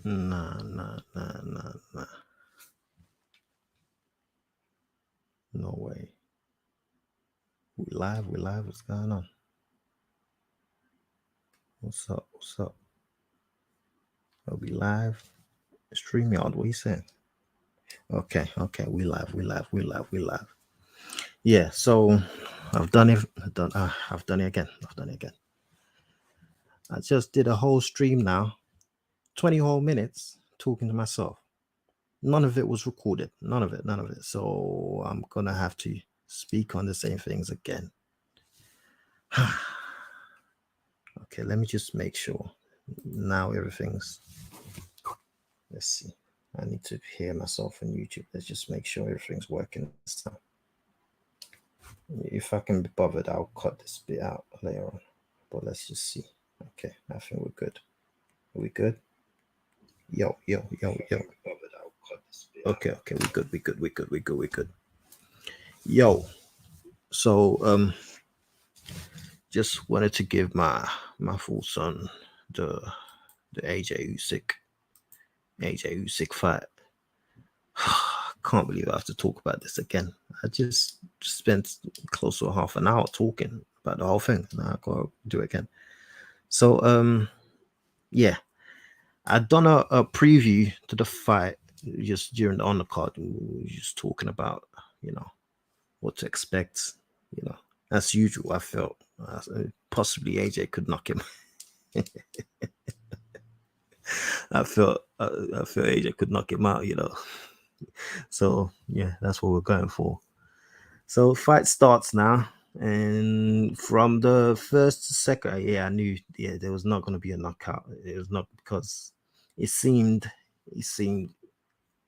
Nah. No way. We live. We live. What's going on? What's up? What's up? Are we live? StreamYard. What you saying? Okay. We live. We live. We live. We live. Yeah. So I've done it. I've done it again. I've done it again. I just did a whole stream now. 20 whole minutes talking to myself. None of it was recorded. None of it. None of it. So I'm gonna have to speak on the same things again. Okay, let me just make sure. Now everything's. Let's see. I need to hear myself on YouTube. Let's just make sure everything's working this time. If I can be bothered, I'll cut this bit out later on. But let's just see. Okay, I think we're good. Are we good? Yo. Okay, we good. Yo. So just wanted to give my thoughts on the AJ Usyk fight. Can't believe I have to talk about this again. I just spent close to half an hour talking about the whole thing. Now I gotta do it again. So yeah, I'd done a preview to the fight just during the undercard. We were just talking about, what to expect. As usual, I felt possibly AJ could knock him. I felt AJ could knock him out. So yeah, that's what we're going for. So fight starts now, and from the first to second, yeah, I knew, yeah, there was not going to be a knockout. It was not, because it seemed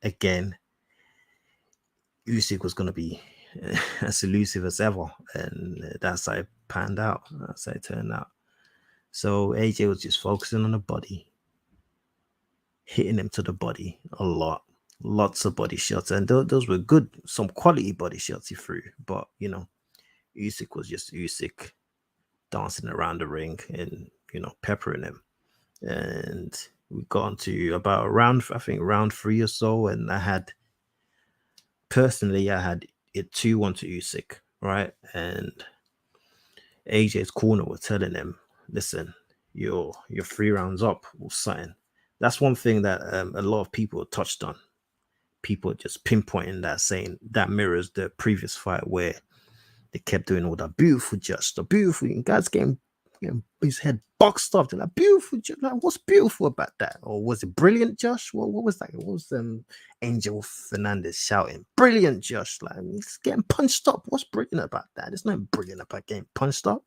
again Usyk was going to be as elusive as ever, and that's how it panned out. That's how it turned out. So AJ was just focusing on the body, hitting him to the body a lot, lots of body shots, and those were good, some quality body shots he threw. But Usyk was just Usyk, dancing around the ring and peppering him. And we got into about round, I think round three or so, and I had it 2-1 to Usyk, right? And AJ's corner was telling him, "Listen, you're 3 rounds up or something." That's one thing that a lot of people touched on. People just pinpointing that, saying that mirrors the previous fight where they kept doing all that beautiful, just the beautiful guys getting his head boxed off. They're like, beautiful, like, what's beautiful about that? Or was it brilliant, Josh? What was that? What was Angel Fernandez shouting? Brilliant, Josh! Like, he's getting punched up. What's brilliant about that? There's nothing brilliant about getting punched up.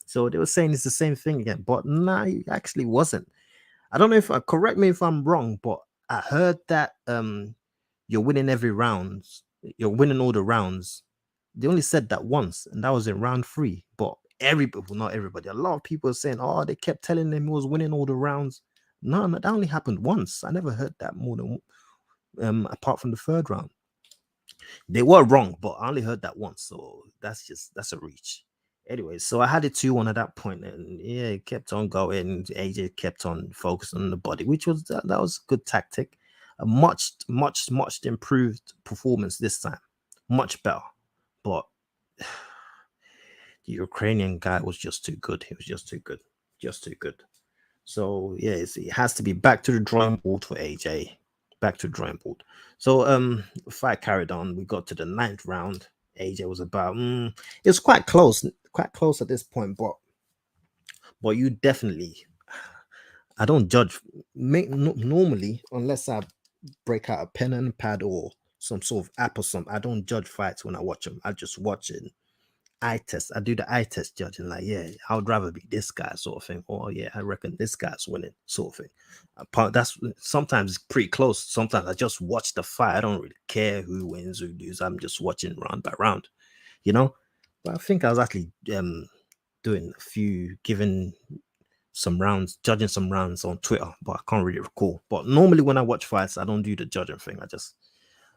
So they were saying it's the same thing again, but nah, it actually wasn't. I don't know if correct me if I'm wrong, but I heard that you're winning every round, you're winning all the rounds. They only said that once, and that was in round three. But everybody, well, not everybody, a lot of people are saying, oh, they kept telling him he was winning all the rounds. No, that only happened once. I never heard that more than apart from the third round. They were wrong, but I only heard that once, so that's a reach. Anyway, so I had it 2-1 at that point, and yeah, it kept on going. AJ kept on focusing on the body, which was that was a good tactic. A much improved performance this time, much better. But the Ukrainian guy was just too good. He was just too good, just too good. So yeah, it has to be back to the drawing board for AJ. Back to the drawing board. So fight carried on. We got to the 9th round. AJ was about it was quite close at this point, but you definitely, I don't judge normally unless I break out a pen and pad or some sort of app or something. I don't judge fights when I watch them. I just watch it. I test. I do the eye test judging. Like, yeah, I would rather be this guy, sort of thing. Or yeah, I reckon this guy's winning, sort of thing. That's sometimes it's pretty close. Sometimes I just watch the fight. I don't really care who wins, who loses. I'm just watching round by round, you know. But I think I was actually doing a few, giving some rounds, judging some rounds on Twitter, but I can't really recall. But normally when I watch fights, I don't do the judging thing. I just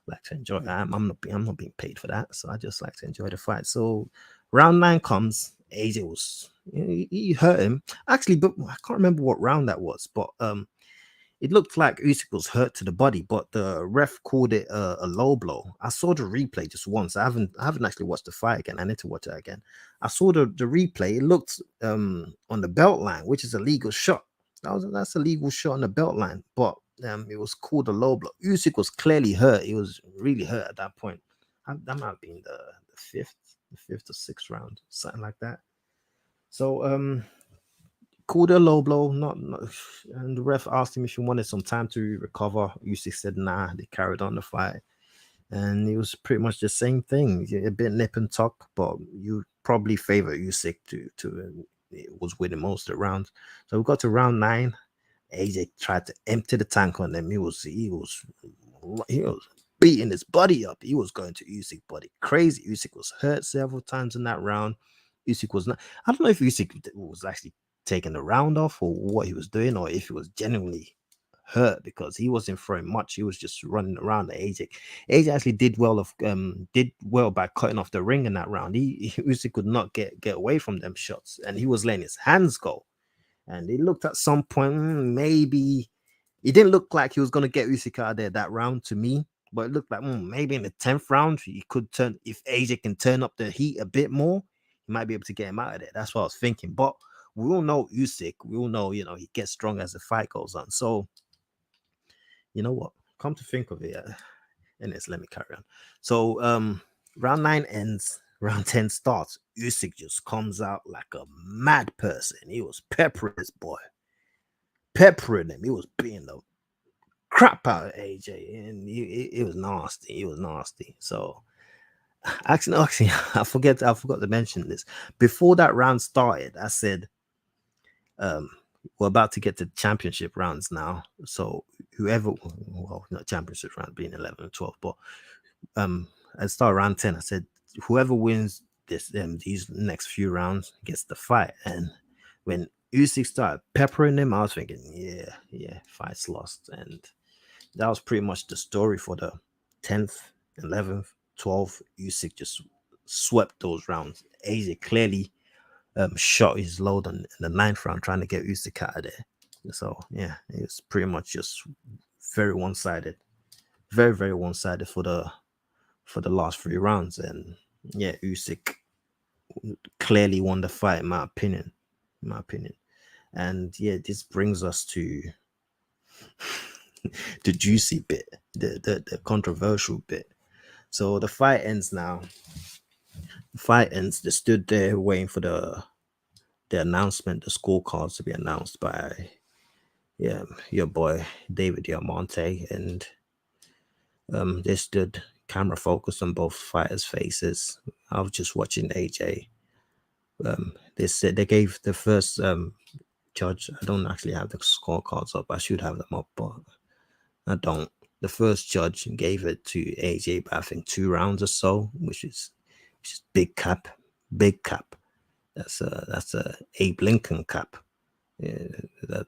like to enjoy. I'm not being paid for that, so I just like to enjoy the fight. So round 9 comes. AJ was he hurt him actually, but I can't remember what round that was. But it looked like Usyk was hurt to the body, but the ref called it a low blow. I saw the replay just once. I haven't actually watched the fight again. I need to watch it again. I saw the replay. It looked on the belt line, which is a legal shot. That's a legal shot on the belt line, but it was called a low blow. Usyk was clearly hurt. He was really hurt at that point. That might have been the fifth or sixth round, something like that. So called a low blow, not, and the ref asked him if he wanted some time to recover. Usyk said nah. They carried on the fight, and it was pretty much the same thing. A bit nip and tuck, but you probably favor Usyk to it was winning most of the rounds. So we got to round 9. AJ tried to empty the tank on them. He was beating his body up. He was going to Usyk body crazy. Usyk was hurt several times in that round. Usyk was not. I don't know if Usyk was actually taking the round off or what he was doing, or if he was genuinely hurt because he wasn't throwing much. He was just running around at AJ. AJ actually did well by cutting off the ring in that round. Usyk could not get away from them shots, and he was letting his hands go. And he looked at some point, maybe it didn't look like he was going to get Usyk out of there that round to me, but it looked like maybe in the 10th round, he could turn, if AJ can turn up the heat a bit more, he might be able to get him out of there. That's what I was thinking. But we all know Usyk, we all know, he gets strong as the fight goes on. So, you know what? Come to think of it, let me carry on. So, round 9 ends, round 10 starts. Usyk just comes out like a mad person. He was peppering this boy, peppering him. He was being the crap out of AJ, and it was nasty. It was nasty. So, actually, I forgot to mention this. Before that round started, I said, we're about to get to championship rounds now. So whoever, well, not championship round being 11 and 12, but I start round 10. I said, whoever wins these next few rounds gets the fight. And when Usyk started peppering him, I was thinking, yeah, fight's lost. And that was pretty much the story for the 10th, 11th, 12th. Usyk just swept those rounds. AJ clearly shot his load in the 9th round trying to get Usyk out of there. So yeah, it was pretty much just very one-sided, very, very one-sided for the last 3 rounds. And yeah, Usyk clearly won the fight, in my opinion. And yeah, this brings us to the juicy bit, the controversial bit. So the fight ends now. The fight ends. They stood there waiting for the announcement, the scorecards to be announced by your boy David Diamante, and they stood camera focused on both fighters' faces. I was just watching AJ. They said they gave the first judge. I don't actually have the scorecards up. I should have them up, but I don't. The first judge gave it to AJ by I think 2 rounds or so, which is big cap. That's a Abe Lincoln cap. Yeah,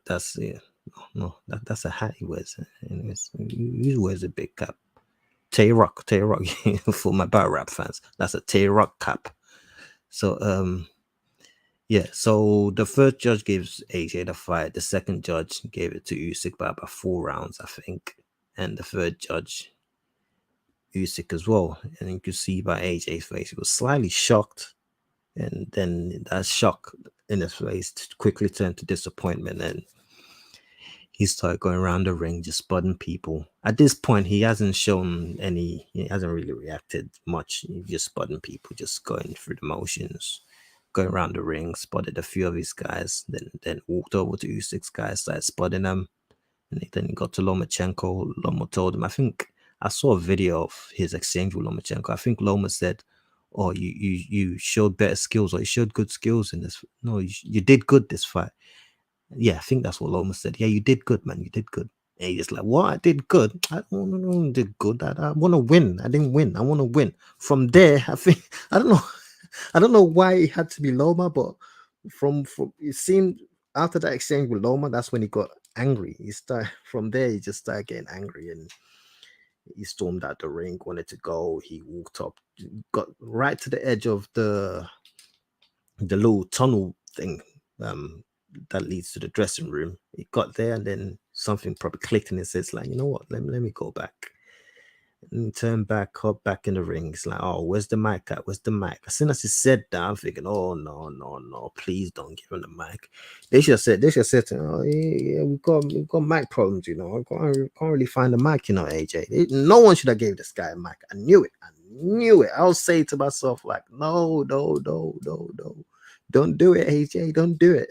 that's a hat he wears. Anyways, he wears a big cap. Tay Rock for my battle rap fans. That's a Tay-Rock cap. So yeah. So the first judge gives AJ the fight. The second judge gave it to Usyk by about 4 rounds, I think, and the third judge Usyk as well. And you could see by AJ's face, he was slightly shocked, and then that shock in his face quickly turned to disappointment, and he started going around the ring just spotting people. At this point, he hasn't really reacted much. He's just spotting people, just going through the motions, going around the ring, spotted a few of his guys, then walked over to Usyk's guys, started spotting them. And then he got to Lomachenko. Loma told him, I think I saw a video of his exchange with Lomachenko. I think Loma said, "Oh, you showed better skills, or you showed good skills in this. No, you did good this fight." Yeah, I think that's what Loma said. Yeah, you did good, man. You did good. And he's like, what? I did good. I don't did good. I want to win. I didn't win. I want to win. From there, I think I don't know. I don't know why it had to be Loma, but from it seemed after that exchange with Loma, that's when he got angry. He started from there. He just started getting angry, and he stormed out the ring. Wanted to go. He walked up, got right to the edge of the little tunnel thing. That leads to the dressing room. He got there and then something probably clicked in his head. It's like, you know what? Let me go back and turn back up back in the ring. It's like, oh, where's the mic at? Where's the mic? As soon as he said that, I'm thinking, oh no, no, no, please don't give him the mic. They should have said to him, oh yeah, we've got mic problems, you know. I can't really find the mic, you know, AJ. No one should have gave this guy a mic. I knew it. I knew it. I was saying to myself, like, no, no, no, no, no. Don't do it, AJ. Don't do it.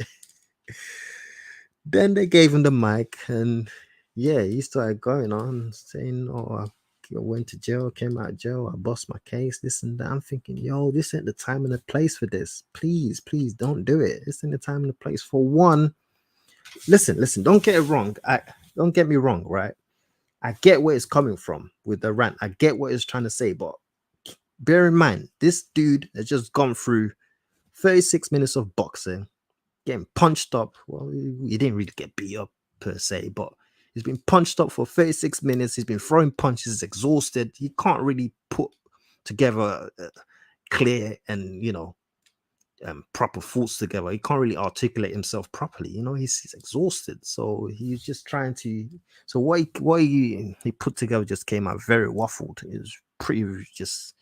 Then they gave him the mic, and yeah, he started going on saying, "Oh, I went to jail, came out of jail, I bust my case, this and that." I'm thinking, yo, this ain't the time and the place for this. Please, please don't do it. This ain't the time and the place. For one, listen, don't get it wrong. I don't get me wrong, right? I get where it's coming from with the rant. I get what it's trying to say, but bear in mind, this dude has just gone through 36 minutes of boxing, getting punched up. Well, he didn't really get beat up per se, but he's been punched up for 36 minutes. He's been throwing punches, he's exhausted. He can't really put together clear and, proper thoughts together. He can't really articulate himself properly. He's exhausted. So he's just trying to. So what he put together just came out very waffled. It was pretty just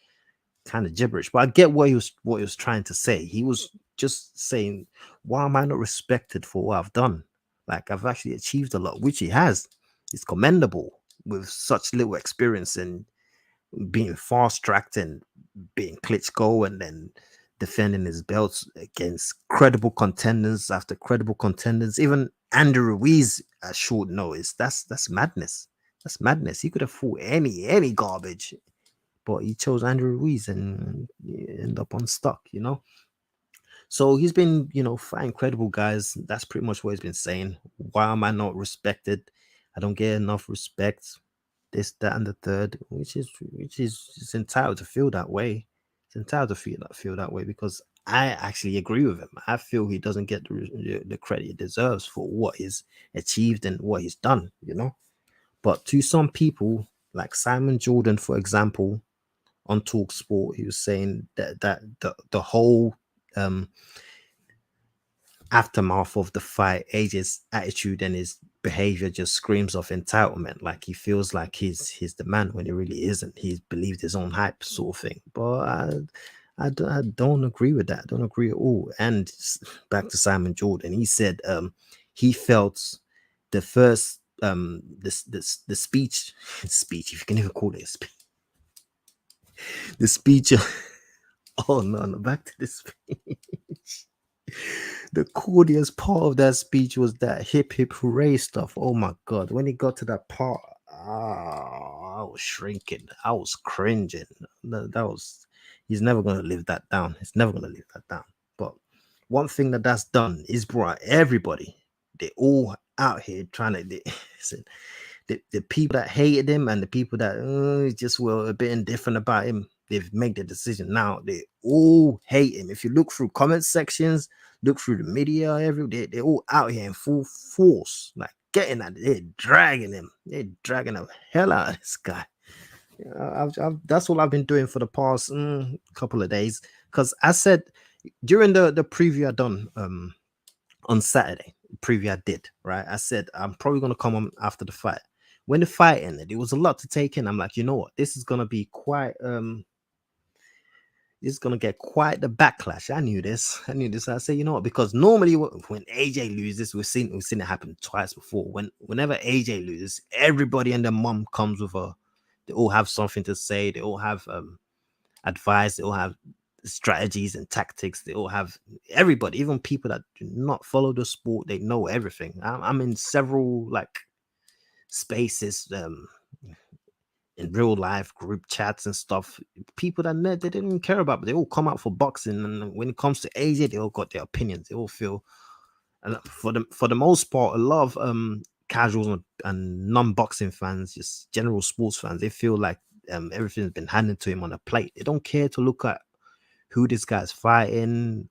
kind of gibberish. But I get what he was trying to say. He was just saying, why am I not respected for what I've done? Like, I've actually achieved a lot, which he has. It's commendable with such little experience and being fast tracked and being Klitschko and then defending his belts against credible contenders after credible contenders. Even Andrew Ruiz at short notice. That's madness. That's madness. He could have fought any garbage, but he chose Andrew Ruiz and end up unstuck. So he's been, fighting credible guys. That's pretty much what he's been saying. Why am I not respected? I don't get enough respect. This, that, and the third, which is it's entitled to feel that way. It's entitled to feel that way because I actually agree with him. I feel he doesn't get the credit he deserves for what he's achieved and what he's done. But to some people, like Simon Jordan, for example, on Talk Sport, he was saying that the whole aftermath of the fight, AJ's attitude and his behavior just screams of entitlement. Like he feels like he's the man when he really isn't. He's believed his own hype, sort of thing. But I don't agree with that. I don't agree at all. And back to Simon Jordan, he said he felt the first the speech, if you can even call it a speech, the speech. Oh no, back to the speech. The coolest part of that speech was that hip hip hooray stuff. Oh my god, when he got to that part, I was shrinking. I was cringing. That was he's never gonna live that down. He's never gonna live that down. But one thing that's done is brought everybody. They all out here trying to listen, the people that hated him and the people that just were a bit indifferent about him, they've made the decision now. They all hate him. If you look through comment sections, look through the media, they're all out here in full force, like getting at it. They're dragging him. They're dragging the hell out of this guy. That's all I've been doing for the past couple of days. Because I said during the preview I done on Saturday, preview I did, right? I said I'm probably gonna come on after the fight. When the fight ended, it was a lot to take in. I'm like, you know what? This is gonna be quite this is gonna get quite the backlash. I knew this. I say, you know what? Because normally when AJ loses, we've seen it happen twice before. Whenever AJ loses, everybody and their mom comes with they all have something to say, they all have advice, they all have strategies and tactics, they all have everybody, even people that do not follow the sport, they know everything. I'm in several like spaces in real life group chats and stuff, people that they didn't care about, but they all come out for boxing, and when it comes to AJ, they all got their opinions. They all feel, and for the most part, a lot of casuals and non-boxing fans, just general sports fans, they feel like everything's been handed to him on a plate. They don't care to look at who this guy's fighting.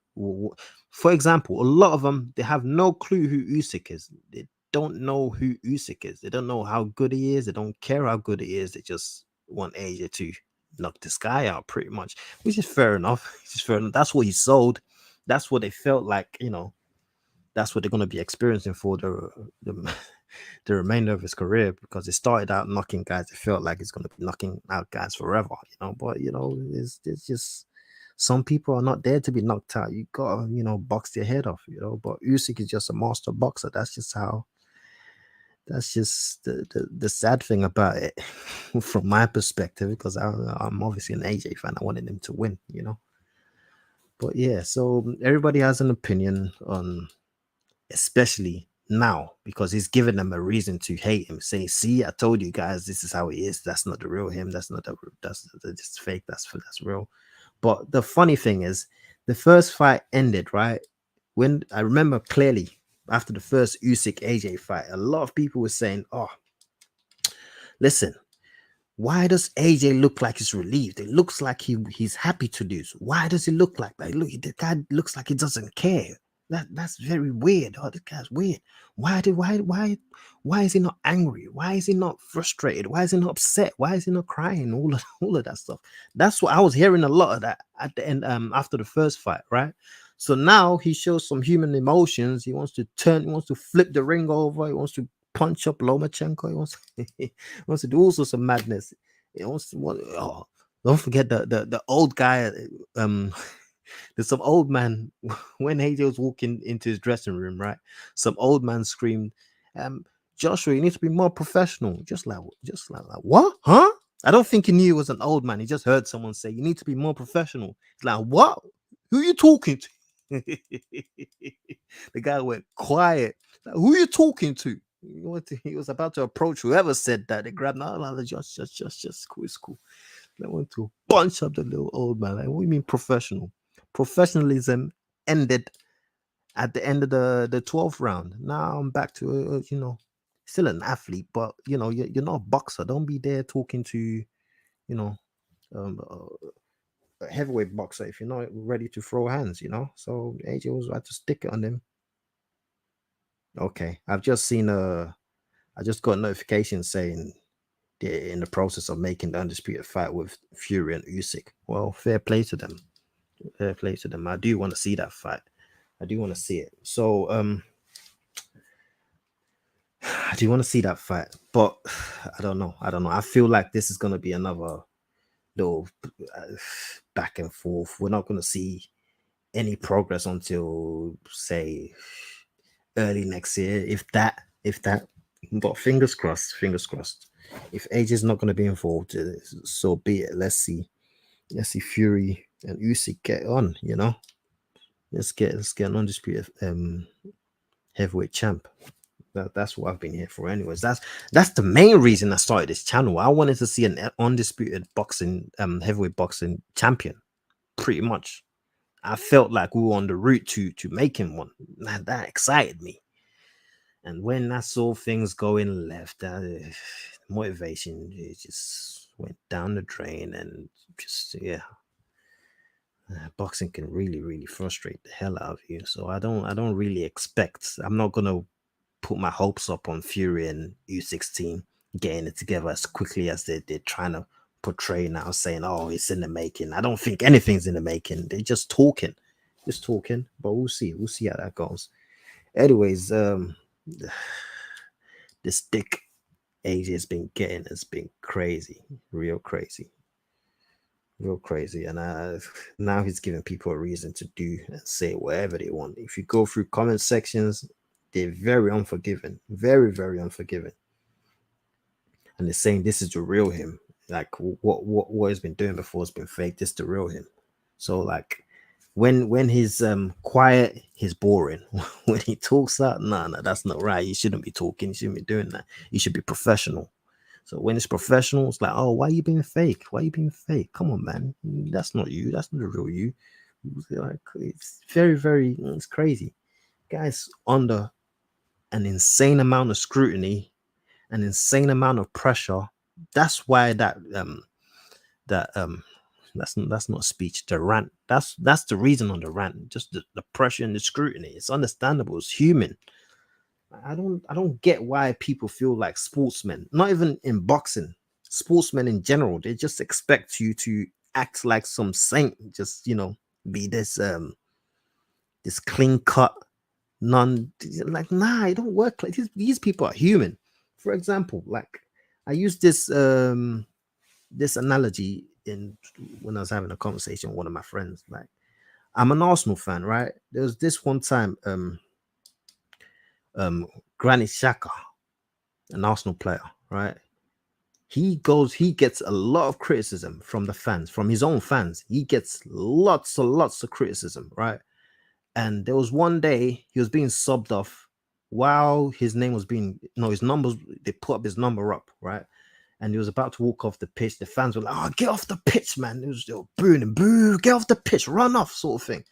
For example, a lot of them, they have no clue who Usyk is. They don't know who Usyk is. They don't know how good he is. They don't care how good he is. They just want AJ to knock this guy out, pretty much, which is fair enough. It's just fair enough. That's what he sold. That's what they felt like, that's what they're going to be experiencing for the remainder of his career, because it started out knocking guys. It felt like it's going to be knocking out guys forever, But it's just some people are not there to be knocked out. You gotta, box their head off, But Usyk is just a master boxer. That's just how. That's just the sad thing about it, from my perspective, because I'm obviously an AJ fan. I wanted him to win. But yeah, so everybody has an opinion on, especially now, because he's given them a reason to hate him, saying, "See, I told you guys, this is how he is. That's not the real him. That's not that's just fake. That's real." But the funny thing is, the first fight ended right when I remember clearly after the first Usyk AJ fight. A lot of people were saying, "Oh, listen, why does AJ look like he's relieved? It looks like he's happy to lose. Why does he look like that? Look, the guy looks like he doesn't care. That's very weird. Oh, this guy's weird. Why is he not angry? Why is he not frustrated? Why is he not upset? Why is he not crying? All of that stuff. That's what I was hearing a lot of that at the end, after the first fight, right? So now he shows some human emotions. He wants to turn, he wants to flip the ring over, he wants to punch up Lomachenko, he wants he wants to do all sorts of madness. He wants to don't forget the old guy. Um, there's some old man when AJ was walking into his dressing room, right? Some old man screamed, Joshua, you need to be more professional. Just like what? Huh? I don't think he knew it was an old man. He just heard someone say, you need to be more professional. It's like, what? Who are you talking to? The guy went quiet. Like, who are you talking to? He was about to approach whoever said that. They grabbed, no, just cool, it's cool. They want to bunch up the little old man. Like, what do you mean professional? Professionalism ended at the end of the 12th round. Now I'm back to, still an athlete, but, you're not a boxer. Don't be there talking to, um, a heavyweight boxer if you're not ready to throw hands. So AJ was about to stick it on him. Okay, I just got a notification saying they're in the process of making the undisputed fight with Fury and Usyk. Well, fair play to them. Fair play to them. I do want to see that fight. I do want to see it. So I do want to see that fight, but I don't know. I feel like this is gonna be another little back and forth. We're not gonna see any progress until, say, early next year, if that. But fingers crossed. Fingers crossed. If AJ is not going to be involved, so be it. Let's see. Fury and Usyk get on. Let's get an undisputed heavyweight champ. That's what I've been here for, anyways. That's the main reason I started this channel. I wanted to see an undisputed boxing heavyweight boxing champion. Pretty much, I felt like we were on the route to making one. That excited me. And when I saw things going left, motivation, it just went down the drain. And just, yeah, boxing can really, really frustrate the hell out of you. So I don't really expect. I'm not gonna put my hopes up on Fury and U16 getting it together as quickly as they're trying to portray now, saying, "Oh, it's in the making." I don't think anything's in the making. They're just talking. But we'll see. We'll see how that goes. Anyways, this dick AJ has been getting has been crazy, real crazy, real crazy. And now he's giving people a reason to do and say whatever they want. If you go through comment sections, they're very unforgiving, very, very unforgiving. And they're saying this is the real him. Like what he's been doing before has been fake. This is the real him. So like when he's quiet, he's boring. When he talks out, no, that's not right. You shouldn't be talking. You shouldn't be doing that. You should be professional. So when it's professional, it's like, oh, why are you being fake? Why are you being fake? Come on, man. That's not you. That's not the real you. Like, it's very, very, it's crazy. Guys under an insane amount of scrutiny, an insane amount of pressure. That's why that that's not speech, the rant. That's the reason on the rant. Just the pressure and the scrutiny. It's understandable, it's human. I don't get why people feel like sportsmen, not even in boxing, sportsmen in general, they just expect you to act like some saint, just be this clean cut, None, like, nah, it don't work like these people are human. For example, like, I use this analogy in when I was having a conversation with one of my friends. Like, I'm an Arsenal fan, right? There was this one time, Granit Xhaka, an Arsenal player, right? He gets a lot of criticism from the fans, from his own fans. He gets lots and lots of criticism, right? And there was one day he was being subbed off while his name was being, no, his numbers, they put up his number up, right? And he was about to walk off the pitch. The fans were like, "Oh, get off the pitch, man!" It was, they were booing him, "Boo! Get off the pitch, run off," sort of thing.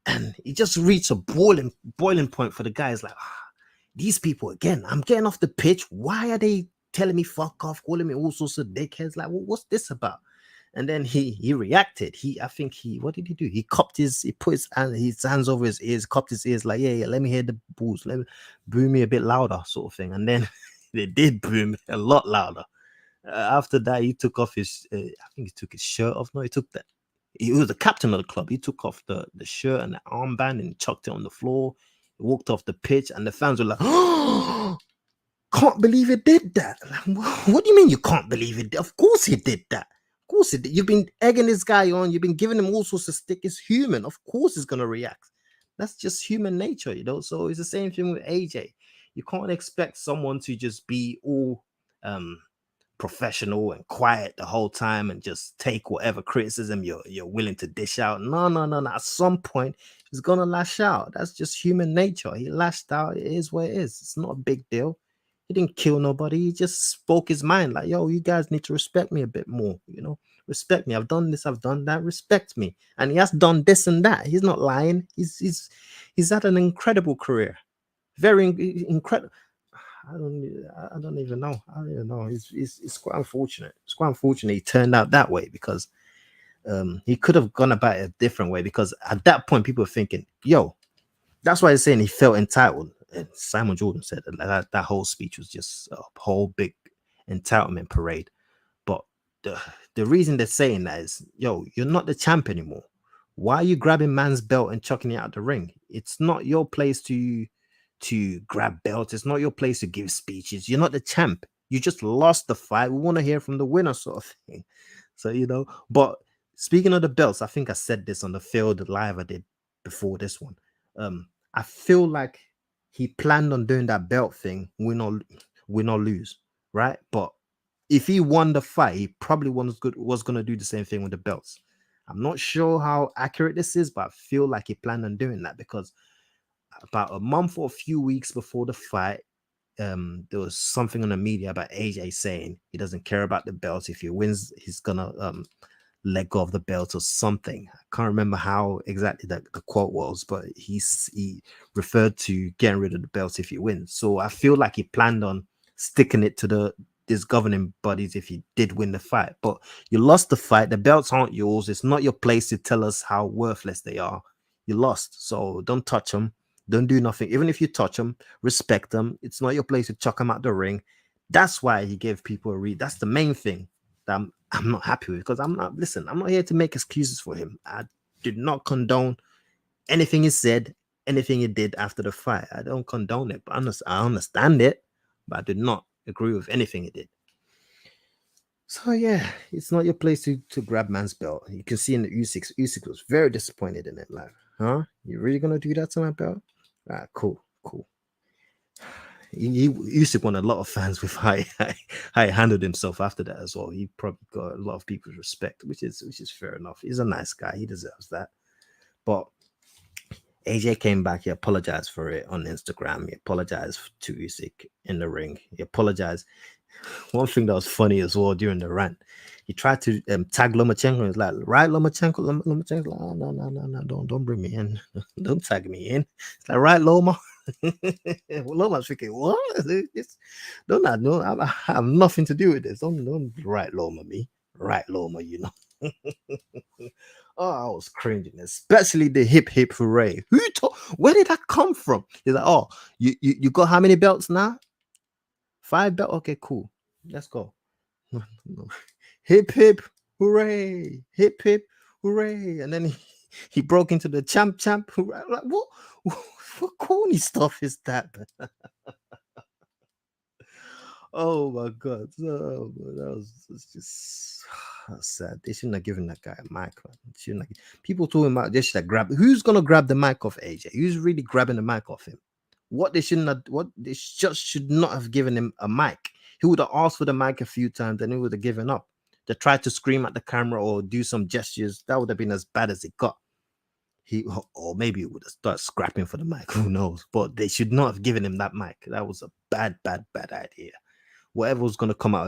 And he just reached a boiling point for the guys. Like, these people again. I'm getting off the pitch. Why are they telling me fuck off, calling me all sorts of dickheads? Like, what's this about? And then he reacted. I think what did he do? He put his hands over his ears, cupped his ears, like, yeah, let me hear the balls, let me boo me a bit louder, sort of thing. And then they did boo him a lot louder. After that, he took off I think he took his shirt off. No, he took that. He was the captain of the club. He took off the shirt and the armband and chucked it on the floor. He walked off the pitch, and the fans were like, "Oh, can't believe he did that." Like, what do you mean you can't believe it? Of course he did that. Of course he did. You've been egging this guy on. You've been giving him all sorts of stick. It's human. Of course he's gonna react. That's just human nature, you know. So it's the same thing with AJ. You can't expect someone to just be all um professional and quiet the whole time and just take whatever criticism you're willing to dish out. No, no, no, no. At some point, he's gonna lash out. That's just human nature. He lashed out. It is what it is. It's not a big deal. He didn't kill nobody. He just spoke his mind. Like, yo, you guys need to respect me a bit more. You know, respect me. I've done this. I've done that. Respect me. And he has done this and that. He's not lying. He's had an incredible career. Very incredible. I don't even know. I don't even know. It's quite unfortunate. It's quite unfortunate he turned out that way because he could have gone about it a different way because at that point people were thinking, yo, that's why he's saying he felt entitled. And Simon Jordan said that whole speech was just a whole big entitlement parade. But the reason they're saying that is, yo, you're not the champ anymore. Why are you grabbing man's belt and chucking it out the ring? It's not your place to grab belts. It's not your place to give speeches. You're not the champ. You just lost the fight. We want to hear from the winner, sort of thing. So, you know, but speaking of the belts, I think I said this on the field live I did before this one. I feel like he planned on doing that belt thing, win or lose, right? But if he won the fight, he probably was gonna do the same thing with the belts. I'm not sure how accurate this is, but I feel like he planned on doing that because about a month or a few weeks before the fight, there was something on the media about AJ saying he doesn't care about the belt. If he wins, he's gonna let go of the belt or something. I can't remember how exactly the quote was, but he referred to getting rid of the belt if he wins. So I feel like he planned on sticking it to this governing bodies if he did win the fight. But you lost the fight. The belts aren't yours. It's not your place to tell us how worthless they are. You lost, so don't touch them. Don't do nothing. Even if you touch them, respect them. It's not your place to chuck them out the ring. That's why he gave people a read. That's the main thing that I'm not happy with because I'm not here to make excuses for him. I did not condone anything he said, anything he did after the fight. I don't condone it, but I understand it, but I did not agree with anything he did. So yeah, it's not your place to grab man's belt. You can see in the Usyk was very disappointed in it. Like, huh? You really gonna do that to my belt? Ah, cool, cool. Usyk won a lot of fans with how he handled himself after that as well. He probably got a lot of people's respect, which is fair enough. He's a nice guy. He deserves that. But AJ came back. He apologized for it on Instagram. He apologized to Usyk in the ring. He apologized. One thing that was funny as well during the rant, he tried to tag Lomachenko. He's like, right, Lomachenko, Lomachenko, like, oh, no, no, no, no, don't bring me in. Don't tag me in. It's like, right, Loma. Loma's thinking, what? Don't I know? I have nothing to do with this. Don't right, Loma, me. Right, Loma, you know. Oh, I was cringing, especially the hip hip hooray. Where did that come from? He's like, oh, you got how many belts now? 5 belt. Okay, cool. Let's go. Hip hip hooray! Hip hip hooray! And then he broke into the champ. Like, what corny stuff is that? Oh my god. Oh, that was it's just that's sad. They shouldn't have given that guy a mic, man. Shouldn't have, people talking about they should have grabbed who's gonna grab the mic off AJ? Who's really grabbing the mic off him? What they just should not have given him a mic. He would have asked for the mic a few times and he would have given up. They tried to scream at the camera or do some gestures. That would have been as bad as it got. He or maybe he would have started scrapping for the mic. Who knows? But they should not have given him that mic. That was a bad idea. Whatever was gonna come out of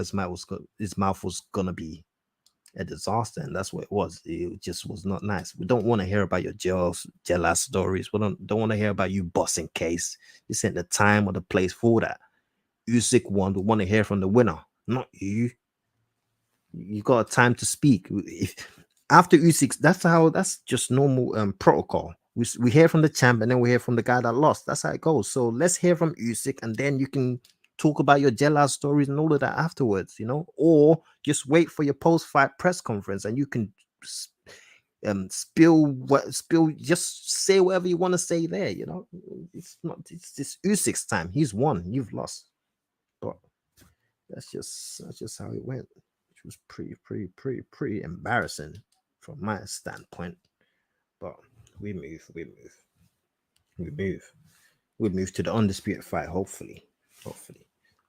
his mouth was gonna be a disaster, and that's what it was. It just was not nice. We don't want to hear about your jealous stories. We don't want to hear about you busting case. This ain't the time or the place for that. Usyk won. We want to hear from the winner, not you. You got a time to speak. If after Usyk, that's just normal protocol. We hear from the champ and then we hear from the guy that lost. That's how it goes. So let's hear from Usyk and then you can talk about your jealous stories and all of that afterwards, or just wait for your post-fight press conference and you can just say whatever you want to say there. It's this Usyk's time. He's won, you've lost. But that's just how it went, which was pretty embarrassing from my standpoint. But we move to the undisputed fight, hopefully.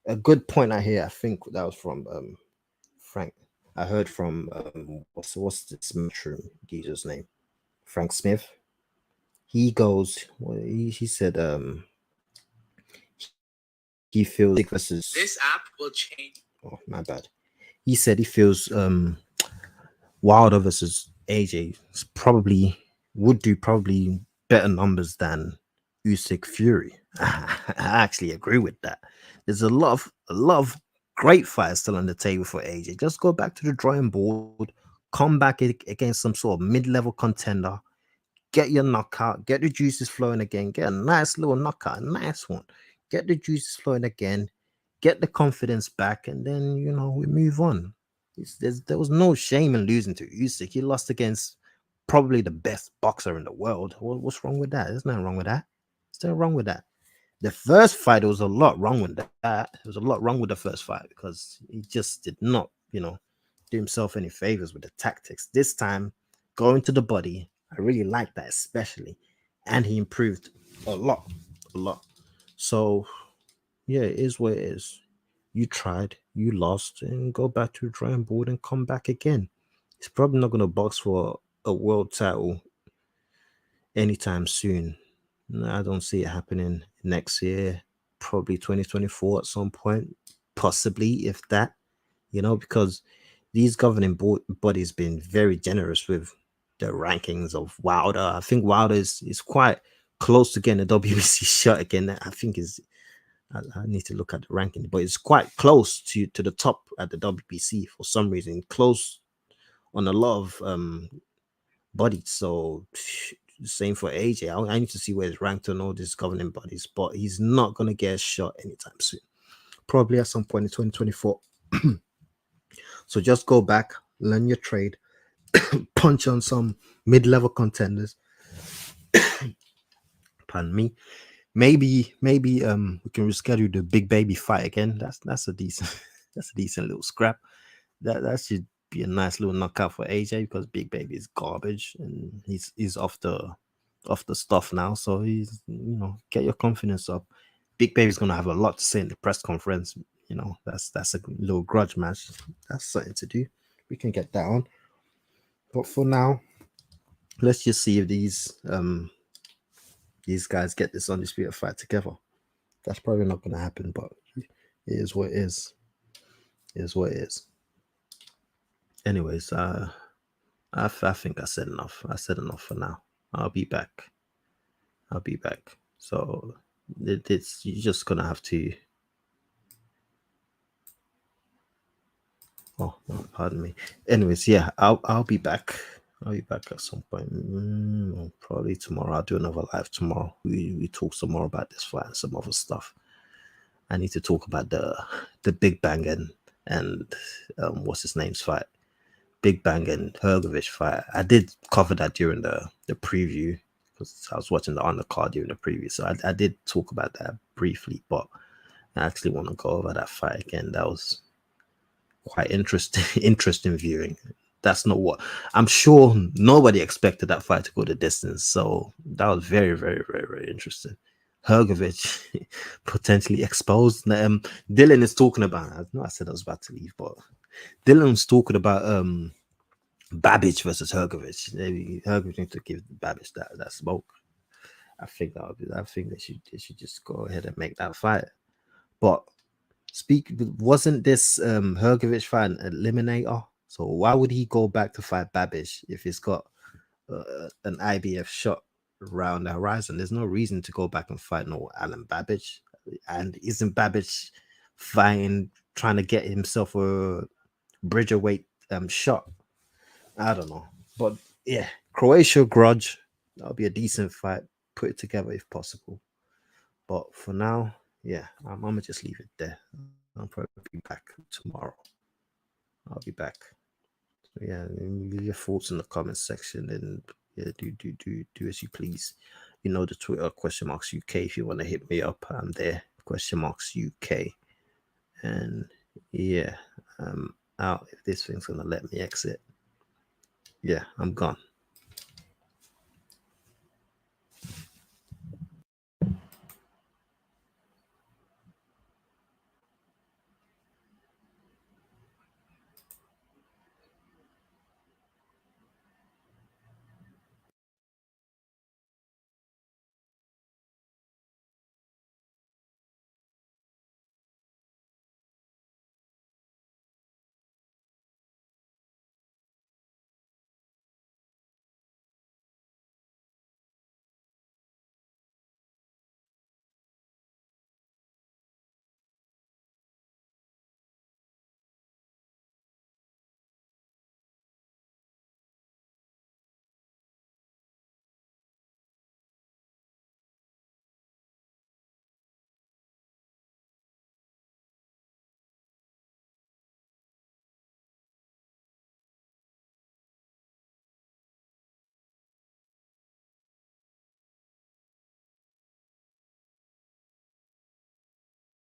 A good point I hear, I think that was from Frank. I heard from what's this mushroom geezer's name? Frank Smith. He goes, he said he feels versus this app will change. Oh, my bad. He said he feels Wilder versus AJ would do better numbers than Usyk Fury. I actually agree with that. There's a lot of great fights still on the table for AJ. Just go back to the drawing board, come back against some sort of mid-level contender, get your knockout, get the juices flowing again, get a nice little knockout, a nice one, get the juices flowing again, get the confidence back, and then we move on. There was no shame in losing to Usyk. He lost against probably the best boxer in the world. What's wrong with that? There's nothing wrong with that. There's nothing wrong with that. The first fight, there was a lot wrong with that. There was a lot wrong with the first fight because he just did not, do himself any favors with the tactics. This time, going to the body, I really like that especially. And he improved a lot. So, yeah, it is what it is. You tried, you lost, and go back to the drawing board and come back again. He's probably not going to box for a world title anytime soon. I don't see it happening next year, probably 2024 at some point, possibly, if that, because these governing bodies been very generous with the rankings of Wilder. I think Wilder is quite close to getting a WBC shot again. I think I need to look at the ranking, but it's quite close to the top at the WBC for some reason, close on a lot of bodies. So same for AJ. I need to see where it's ranked on all these governing bodies, but he's not going to get a shot anytime soon. Probably at some point in 2024. So just go back, learn your trade, punch on some mid-level contenders. Pardon me. Maybe we can reschedule the Big Baby fight again. That's a decent little scrap. That should be a nice little knockout for AJ because Big Baby is garbage and he's off the stuff now. So he's get your confidence up. Big Baby's gonna have a lot to say in the press conference. That's a little grudge match. That's something to do. We can get that on. But for now, let's just see if these guys get this undisputed fight together. That's probably not going to happen, but it is what it is. It is what it is. Anyways, I think I said enough. I said enough for now. I'll be back. So you're just gonna have to. Oh, pardon me. Anyways, yeah, I'll be back. I'll be back at some point. Probably tomorrow. I'll do another live tomorrow. We talk some more about this fight and some other stuff. I need to talk about the Big Bang and what's his name's fight. Big Bang and Hergovich fight. I did cover that during the the preview, because I was watching the undercard during the preview. So I did talk about that briefly, but I actually want to go over that fight again. That was quite interesting viewing. That's not what I'm sure nobody expected that fight to go the distance. So that was very, very, very, very interesting. Hergovich potentially exposed. Dylan is talking about. I know I said I was about to leave, but Dylan's talking about Babbage versus Hergovich. Maybe Hergovich needs to give Babbage that smoke. I think that would be. I think they should just go ahead and make that fight. But wasn't this Hergovich fight an eliminator? So why would he go back to fight Babbage if he's got an IBF shot around the horizon? There's no reason to go back and fight no Alan Babbage. And isn't Babbage trying to get himself a bridgerweight shot? I don't know. But yeah, Croatia grudge. That'll be a decent fight. Put it together if possible. But for now, yeah, I'm gonna just leave it there. I'll probably be back tomorrow. I'll be back. So yeah, leave your thoughts in the comment section, and yeah, do as you please. You know the Twitter !UK if you want to hit me up. I'm there !UK, and yeah, out if this thing's gonna let me exit. Yeah, I'm gone.